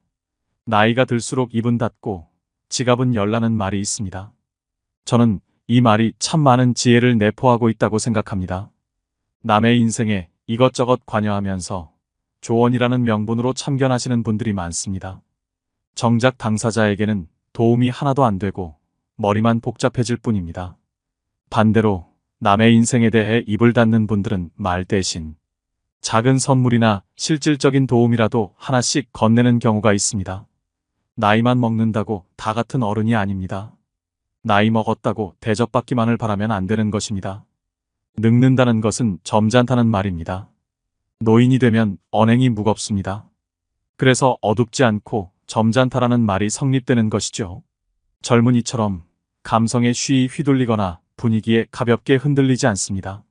나이가 들수록 입은 닫고 지갑은 열라는 말이 있습니다. 저는 이 말이 참 많은 지혜를 내포하고 있다고 생각합니다. 남의 인생에 이것저것 관여하면서 조언이라는 명분으로 참견하시는 분들이 많습니다. 정작 당사자에게는 도움이 하나도 안 되고 머리만 복잡해질 뿐입니다. 반대로 남의 인생에 대해 입을 닫는 분들은 말 대신 작은 선물이나 실질적인 도움이라도 하나씩 건네는 경우가 있습니다. 나이만 먹는다고 다 같은 어른이 아닙니다. 나이 먹었다고 대접받기만을 바라면 안 되는 것입니다. 늙는다는 것은 점잖다는 말입니다. 노인이 되면 언행이 무겁습니다. 그래서 어둡지 않고 점잖다라는 말이 성립되는 것이죠. 젊은이처럼 감성에 쉬이 휘둘리거나 분위기에 가볍게 흔들리지 않습니다.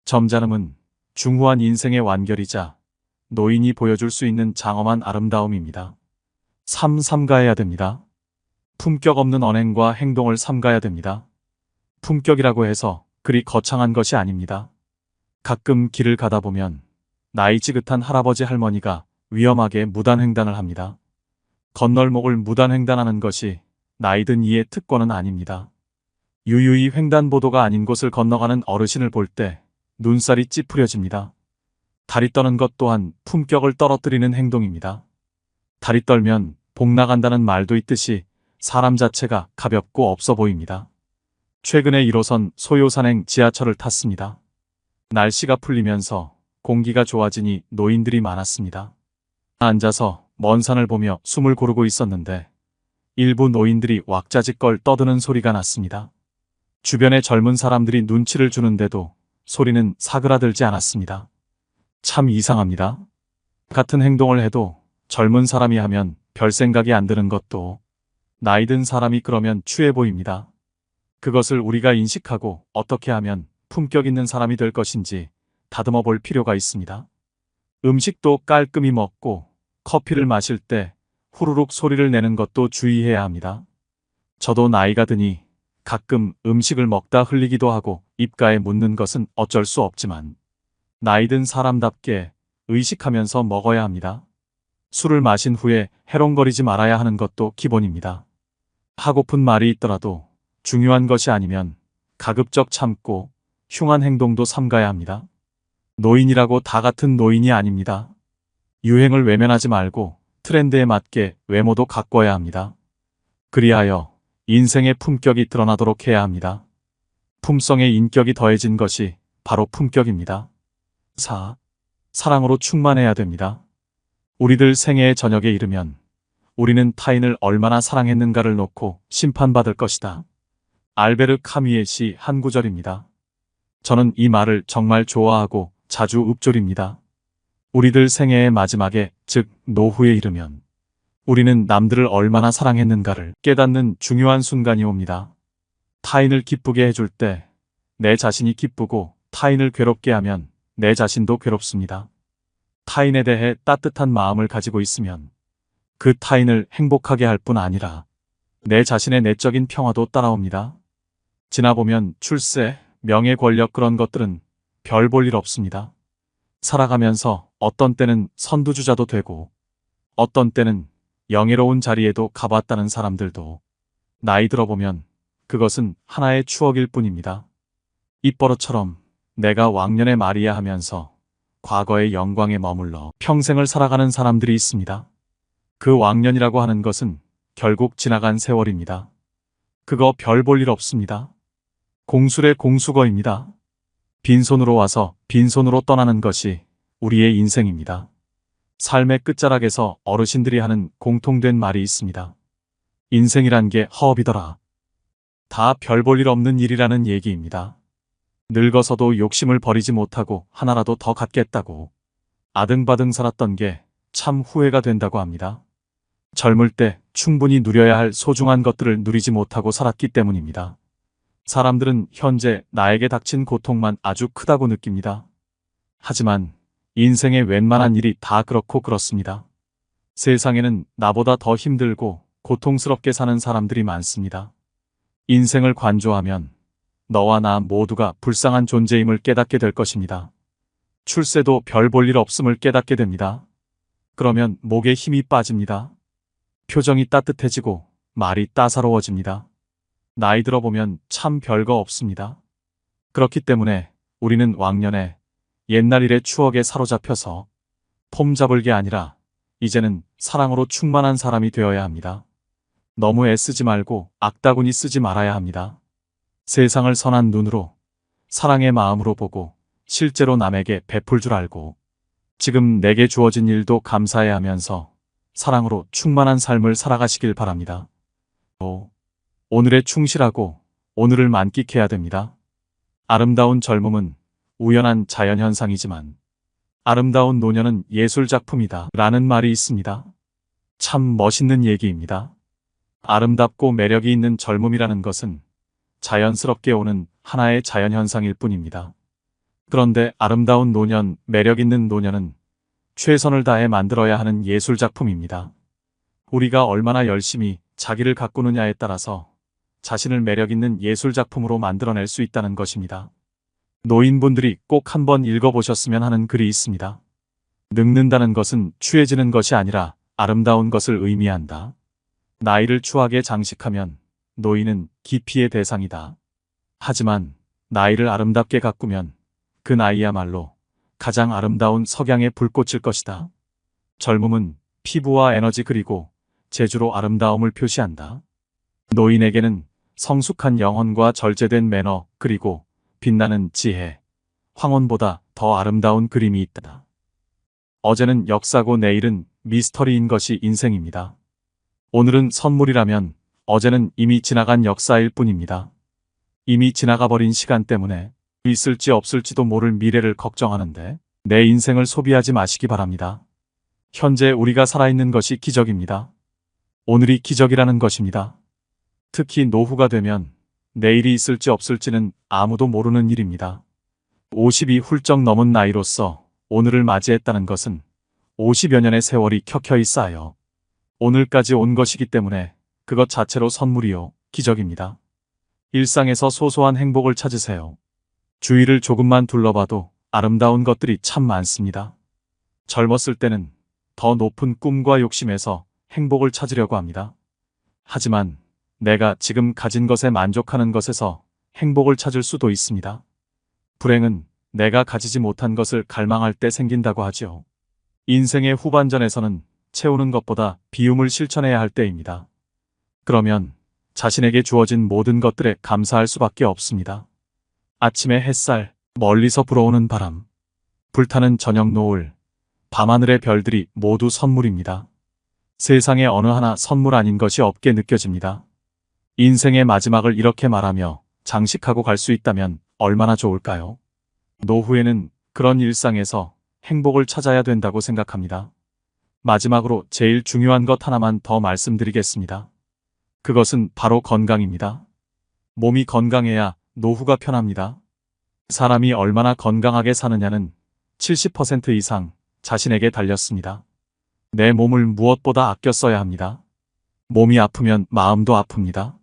점잖음은 중후한 인생의 완결이자 노인이 보여줄 수 있는 장엄한 아름다움입니다. 삼가해야 됩니다. 품격 없는 언행과 행동을 삼가야 됩니다. 품격이라고 해서 그리 거창한 것이 아닙니다. 가끔 길을 가다 보면 나이 지긋한 할아버지 할머니가 위험하게 무단횡단을 합니다. 건널목을 무단횡단하는 것이 나이든 이의 특권은 아닙니다. 유유히 횡단보도가 아닌 곳을 건너가는 어르신을 볼 때 눈살이 찌푸려집니다. 다리 떠는 것 또한 품격을 떨어뜨리는 행동입니다. 다리 떨면 복 나간다는 말도 있듯이 사람 자체가 가볍고 없어 보입니다. 최근에 1호선 소요산행 지하철을 탔습니다. 날씨가 풀리면서 공기가 좋아지니 노인들이 많았습니다. 앉아서 먼 산을 보며 숨을 고르고 있었는데 일부 노인들이 왁자지껄 떠드는 소리가 났습니다. 주변의 젊은 사람들이 눈치를 주는데도 소리는 사그라들지 않았습니다. 참 이상합니다. 같은 행동을 해도 젊은 사람이 하면 별 생각이 안 드는 것도 나이 든 사람이 그러면 추해 보입니다. 그것을 우리가 인식하고 어떻게 하면 품격 있는 사람이 될 것인지 다듬어 볼 필요가 있습니다. 음식도 깔끔히 먹고 커피를 마실 때 후루룩 소리를 내는 것도 주의해야 합니다. 저도 나이가 드니 가끔 음식을 먹다 흘리기도 하고 입가에 묻는 것은 어쩔 수 없지만 나이 든 사람답게 의식하면서 먹어야 합니다. 술을 마신 후에 해롱거리지 말아야 하는 것도 기본입니다. 하고픈 말이 있더라도 중요한 것이 아니면 가급적 참고 흉한 행동도 삼가야 합니다. 노인이라고 다 같은 노인이 아닙니다. 유행을 외면하지 말고 트렌드에 맞게 외모도 가꿔야 합니다. 그리하여 인생의 품격이 드러나도록 해야 합니다. 품성의 인격이 더해진 것이 바로 품격입니다. 4. 사랑으로 충만해야 됩니다. 우리들 생애의 저녁에 이르면 우리는 타인을 얼마나 사랑했는가를 놓고 심판받을 것이다. 알베르 카뮈의 시 한 구절입니다. 저는 이 말을 정말 좋아하고 자주 읊조립니다. 우리들 생애의 마지막에, 즉 노후에 이르면 우리는 남들을 얼마나 사랑했는가를 깨닫는 중요한 순간이 옵니다. 타인을 기쁘게 해줄 때 내 자신이 기쁘고 타인을 괴롭게 하면 내 자신도 괴롭습니다. 타인에 대해 따뜻한 마음을 가지고 있으면 그 타인을 행복하게 할 뿐 아니라 내 자신의 내적인 평화도 따라옵니다. 지나보면 출세, 명예, 권력 그런 것들은 별 볼 일 없습니다. 살아가면서 어떤 때는 선두주자도 되고 어떤 때는 영예로운 자리에도 가봤다는 사람들도 나이 들어보면 그것은 하나의 추억일 뿐입니다. 입버릇처럼 내가 왕년의 말이야 하면서 과거의 영광에 머물러 평생을 살아가는 사람들이 있습니다. 그 왕년이라고 하는 것은 결국 지나간 세월입니다. 그거 별 볼 일 없습니다. 공술의 공수거입니다. 빈손으로 와서 빈손으로 떠나는 것이 우리의 인생입니다. 삶의 끝자락에서 어르신들이 하는 공통된 말이 있습니다. 인생이란 게 허업이더라. 다 별 볼 일 없는 일이라는 얘기입니다. 늙어서도 욕심을 버리지 못하고 하나라도 더 갖겠다고 아등바등 살았던 게 참 후회가 된다고 합니다. 젊을 때 충분히 누려야 할 소중한 것들을 누리지 못하고 살았기 때문입니다. 사람들은 현재 나에게 닥친 고통만 아주 크다고 느낍니다. 하지만 인생의 웬만한 일이 다 그렇고 그렇습니다. 세상에는 나보다 더 힘들고 고통스럽게 사는 사람들이 많습니다. 인생을 관조하면 너와 나 모두가 불쌍한 존재임을 깨닫게 될 것입니다. 출세도 별 볼 일 없음을 깨닫게 됩니다. 그러면 목에 힘이 빠집니다. 표정이 따뜻해지고 말이 따사로워집니다. 나이 들어보면 참 별거 없습니다. 그렇기 때문에 우리는 왕년에 옛날 일의 추억에 사로잡혀서 폼 잡을 게 아니라 이제는 사랑으로 충만한 사람이 되어야 합니다. 너무 애쓰지 말고 악다구니 쓰지 말아야 합니다. 세상을 선한 눈으로 사랑의 마음으로 보고 실제로 남에게 베풀 줄 알고 지금 내게 주어진 일도 감사해 하면서 사랑으로 충만한 삶을 살아가시길 바랍니다. 오늘에 충실하고 오늘을 만끽해야 됩니다. 아름다운 젊음은 우연한 자연현상이지만 아름다운 노년은 예술작품이다 라는 말이 있습니다. 참 멋있는 얘기입니다. 아름답고 매력이 있는 젊음이라는 것은 자연스럽게 오는 하나의 자연현상일 뿐입니다. 그런데 아름다운 노년, 매력 있는 노년은 최선을 다해 만들어야 하는 예술작품입니다. 우리가 얼마나 열심히 자기를 가꾸느냐에 따라서 자신을 매력 있는 예술작품으로 만들어낼 수 있다는 것입니다. 노인분들이 꼭 한번 읽어보셨으면 하는 글이 있습니다. 늙는다는 것은 추해지는 것이 아니라 아름다운 것을 의미한다. 나이를 추하게 장식하면 노인은 기피의 대상이다. 하지만 나이를 아름답게 가꾸면 그 나이야말로 가장 아름다운 석양의 불꽃일 것이다. 젊음은 피부와 에너지 그리고 재주로 아름다움을 표시한다. 노인에게는 성숙한 영혼과 절제된 매너 그리고 빛나는 지혜, 황혼보다 더 아름다운 그림이 있다. 어제는 역사고 내일은 미스터리인 것이 인생입니다. 오늘은 선물이라면 어제는 이미 지나간 역사일 뿐입니다. 이미 지나가버린 시간 때문에 있을지 없을지도 모를 미래를 걱정하는데 내 인생을 소비하지 마시기 바랍니다. 현재 우리가 살아있는 것이 기적입니다. 오늘이 기적이라는 것입니다. 특히 노후가 되면 내일이 있을지 없을지는 아무도 모르는 일입니다. 50이 훌쩍 넘은 나이로서 오늘을 맞이했다는 것은 50여 년의 세월이 켜켜이 쌓여 오늘까지 온 것이기 때문에 그것 자체로 선물이요, 기적입니다. 일상에서 소소한 행복을 찾으세요. 주위를 조금만 둘러봐도 아름다운 것들이 참 많습니다. 젊었을 때는 더 높은 꿈과 욕심에서 행복을 찾으려고 합니다. 하지만 내가 지금 가진 것에 만족하는 것에서 행복을 찾을 수도 있습니다. 불행은 내가 가지지 못한 것을 갈망할 때 생긴다고 하죠. 인생의 후반전에서는 채우는 것보다 비움을 실천해야 할 때입니다. 그러면 자신에게 주어진 모든 것들에 감사할 수밖에 없습니다. 아침의 햇살, 멀리서 불어오는 바람, 불타는 저녁 노을, 밤하늘의 별들이 모두 선물입니다. 세상에 어느 하나 선물 아닌 것이 없게 느껴집니다. 인생의 마지막을 이렇게 말하며 장식하고 갈 수 있다면 얼마나 좋을까요? 노후에는 그런 일상에서 행복을 찾아야 된다고 생각합니다. 마지막으로 제일 중요한 것 하나만 더 말씀드리겠습니다. 그것은 바로 건강입니다. 몸이 건강해야 노후가 편합니다. 사람이 얼마나 건강하게 사느냐는 70% 이상 자신에게 달렸습니다. 내 몸을 무엇보다 아껴 써야 합니다. 몸이 아프면 마음도 아픕니다.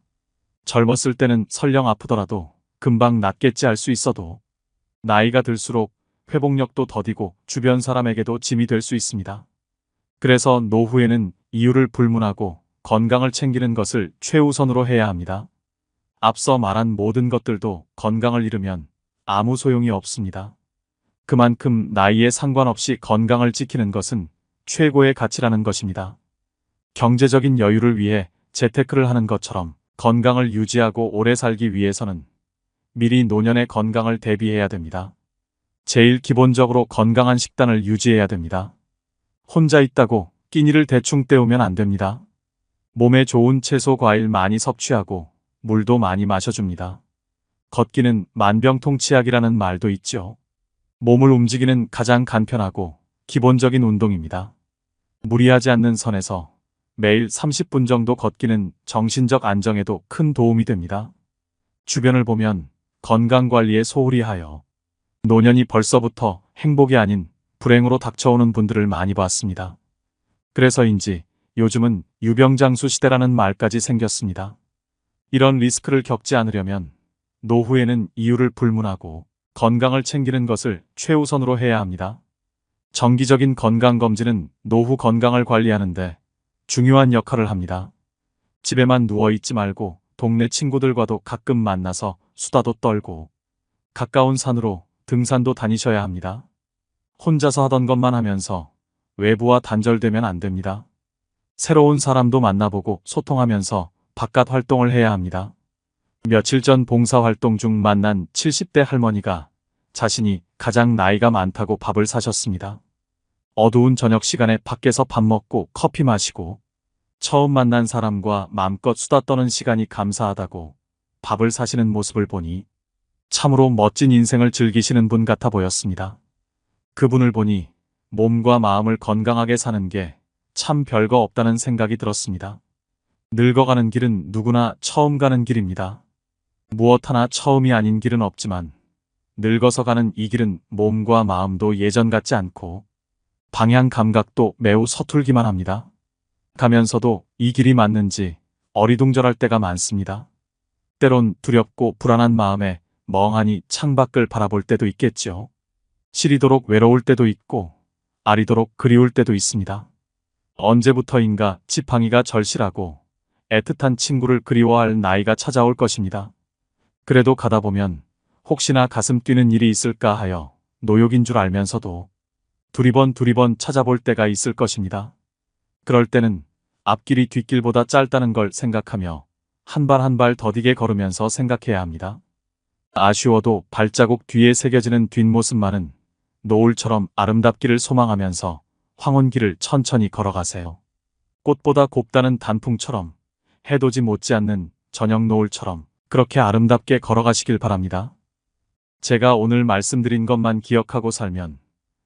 젊었을 때는 설령 아프더라도 금방 낫겠지 알 수 있어도 나이가 들수록 회복력도 더디고 주변 사람에게도 짐이 될 수 있습니다. 그래서 노후에는 이유를 불문하고 건강을 챙기는 것을 최우선으로 해야 합니다. 앞서 말한 모든 것들도 건강을 잃으면 아무 소용이 없습니다. 그만큼 나이에 상관없이 건강을 지키는 것은 최고의 가치라는 것입니다. 경제적인 여유를 위해 재테크를 하는 것처럼 건강을 유지하고 오래 살기 위해서는 미리 노년의 건강을 대비해야 됩니다. 제일 기본적으로 건강한 식단을 유지해야 됩니다. 혼자 있다고 끼니를 대충 때우면 안 됩니다. 몸에 좋은 채소 과일 많이 섭취하고 물도 많이 마셔줍니다. 걷기는 만병통치약이라는 말도 있죠. 몸을 움직이는 가장 간편하고 기본적인 운동입니다. 무리하지 않는 선에서 매일 30분 정도 걷기는 정신적 안정에도 큰 도움이 됩니다. 주변을 보면 건강관리에 소홀히 하여 노년이 벌써부터 행복이 아닌 불행으로 닥쳐오는 분들을 많이 봤습니다. 그래서인지 요즘은 유병장수 시대라는 말까지 생겼습니다. 이런 리스크를 겪지 않으려면 노후에는 이유를 불문하고 건강을 챙기는 것을 최우선으로 해야 합니다. 정기적인 건강검진은 노후 건강을 관리하는데 중요한 역할을 합니다. 집에만 누워있지 말고 동네 친구들과도 가끔 만나서 수다도 떨고 가까운 산으로 등산도 다니셔야 합니다. 혼자서 하던 것만 하면서 외부와 단절되면 안 됩니다. 새로운 사람도 만나보고 소통하면서 바깥 활동을 해야 합니다. 며칠 전 봉사활동 중 만난 70대 할머니가 자신이 가장 나이가 많다고 밥을 사셨습니다. 어두운 저녁 시간에 밖에서 밥 먹고 커피 마시고 처음 만난 사람과 마음껏 수다 떠는 시간이 감사하다고 밥을 사시는 모습을 보니 참으로 멋진 인생을 즐기시는 분 같아 보였습니다. 그분을 보니 몸과 마음을 건강하게 사는 게 참 별거 없다는 생각이 들었습니다. 늙어가는 길은 누구나 처음 가는 길입니다. 무엇 하나 처음이 아닌 길은 없지만 늙어서 가는 이 길은 몸과 마음도 예전 같지 않고 방향 감각도 매우 서툴기만 합니다. 가면서도 이 길이 맞는지 어리둥절할 때가 많습니다. 때론 두렵고 불안한 마음에 멍하니 창밖을 바라볼 때도 있겠죠. 시리도록 외로울 때도 있고 아리도록 그리울 때도 있습니다. 언제부터인가 지팡이가 절실하고 애틋한 친구를 그리워할 나이가 찾아올 것입니다. 그래도 가다 보면 혹시나 가슴 뛰는 일이 있을까 하여 노욕인 줄 알면서도 두리번 찾아볼 때가 있을 것입니다. 그럴 때는 앞길이 뒷길보다 짧다는 걸 생각하며 한 발 한 발 더디게 걸으면서 생각해야 합니다. 아쉬워도 발자국 뒤에 새겨지는 뒷모습만은 노을처럼 아름답기를 소망하면서 황혼길을 천천히 걸어가세요. 꽃보다 곱다는 단풍처럼 해돋이 못지않는 저녁 노을처럼 그렇게 아름답게 걸어가시길 바랍니다. 제가 오늘 말씀드린 것만 기억하고 살면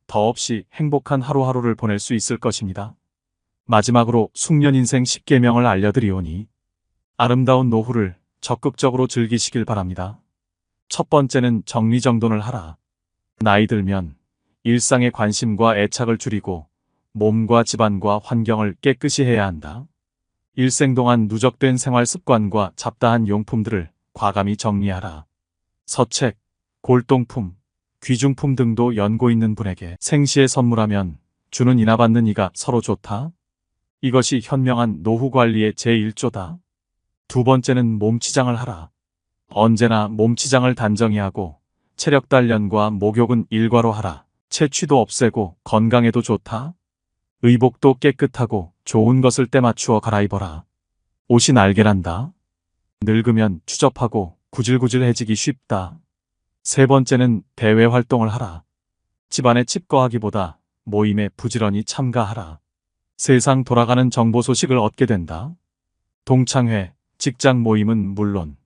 더없이 행복한 하루하루를 보낼 수 있을 것입니다. 마지막으로 숙련인생 10계명을 알려드리오니 아름다운 노후를 적극적으로 즐기시길 바랍니다. 첫 번째는 정리정돈을 하라. 나이 들면 일상의 관심과 애착을 줄이고 몸과 집안과 환경을 깨끗이 해야 한다. 일생 동안 누적된 생활 습관과 잡다한 용품들을 과감히 정리하라. 서책, 골동품, 귀중품 등도 연고 있는 분에게 생시에 선물하면 주는 이나 받는 이가 서로 좋다. 이것이 현명한 노후 관리의 제1조다. 두 번째는 몸치장을 하라. 언제나 몸치장을 단정히 하고 체력 단련과 목욕은 일과로 하라. 체취도 없애고 건강에도 좋다. 의복도 깨끗하고 좋은 것을 때맞추어 갈아입어라. 옷이 날개란다. 늙으면 추접하고 구질구질해지기 쉽다. 세 번째는 대외 활동을 하라. 집안에 칩거하기보다 모임에 부지런히 참가하라. 세상 돌아가는 정보 소식을 얻게 된다. 동창회, 직장 모임은 물론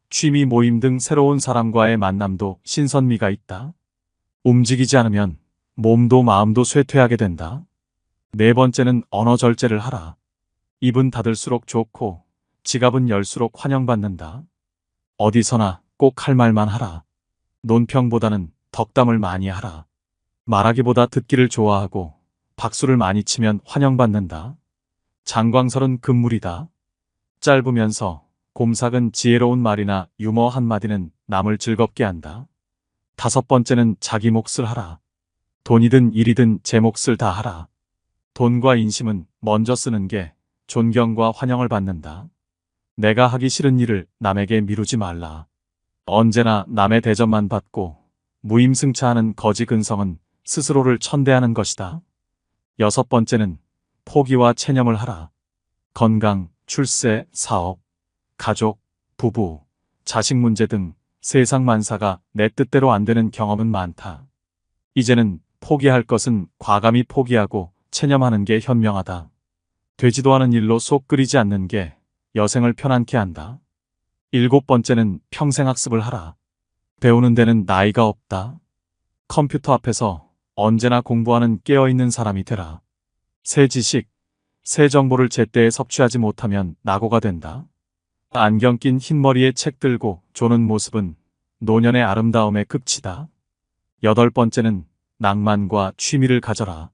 취미 모임 등 새로운 사람과의 만남도 신선미가 있다. 움직이지 않으면 몸도 마음도 쇠퇴하게 된다. 네 번째는 언어 절제를 하라. 입은 닫을수록 좋고 지갑은 열수록 환영받는다. 어디서나 꼭 할 말만 하라. 논평보다는 덕담을 많이 하라. 말하기보다 듣기를 좋아하고 박수를 많이 치면 환영받는다. 장광설은 금물이다. 짧으면서 곰삭은 지혜로운 말이나 유머 한마디는 남을 즐겁게 한다. 다섯 번째는 자기 몫을 하라. 돈이든 일이든 제 몫을 다 하라. 돈과 인심은 먼저 쓰는 게 존경과 환영을 받는다. 내가 하기 싫은 일을 남에게 미루지 말라. 언제나 남의 대접만 받고 무임승차하는 거지 근성은 스스로를 천대하는 것이다. 여섯 번째는 포기와 체념을 하라. 건강, 출세, 사업, 가족, 부부, 자식 문제 등 세상 만사가 내 뜻대로 안 되는 경험은 많다. 이제는 포기할 것은 과감히 포기하고 체념하는 게 현명하다. 되지도 않은 일로 속 끓이지 않는 게 여생을 편안케 한다. 7번째는 평생 학습을 하라. 배우는 데는 나이가 없다. 컴퓨터 앞에서 언제나 공부하는 깨어있는 사람이 되라. 새 지식, 새 정보를 제때에 섭취하지 못하면 낙오가 된다. 안경 낀 흰머리에 책 들고 조는 모습은 노년의 아름다움의 극치다. 8번째는 낭만과 취미를 가져라.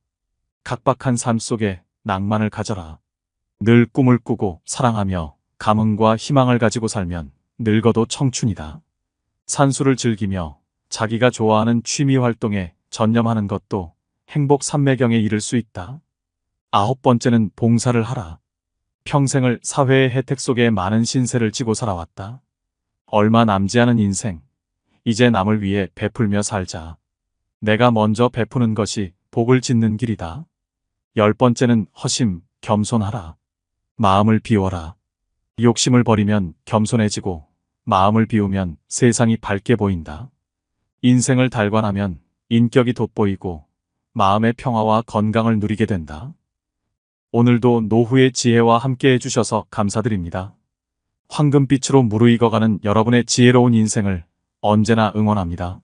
각박한 삶 속에 낭만을 가져라. 늘 꿈을 꾸고 사랑하며 감흥과 희망을 가지고 살면 늙어도 청춘이다. 산수를 즐기며 자기가 좋아하는 취미 활동에 전념하는 것도 행복 삼매경에 이를 수 있다. 9번째는 봉사를 하라. 평생을 사회의 혜택 속에 많은 신세를 지고 살아왔다. 얼마 남지 않은 인생, 이제 남을 위해 베풀며 살자. 내가 먼저 베푸는 것이 복을 짓는 길이다. 10번째는 허심, 겸손하라. 마음을 비워라. 욕심을 버리면 겸손해지고 마음을 비우면 세상이 밝게 보인다. 인생을 달관하면 인격이 돋보이고 마음의 평화와 건강을 누리게 된다. 오늘도 노후의 지혜와 함께 해주셔서 감사드립니다. 황금빛으로 무르익어가는 여러분의 지혜로운 인생을 언제나 응원합니다.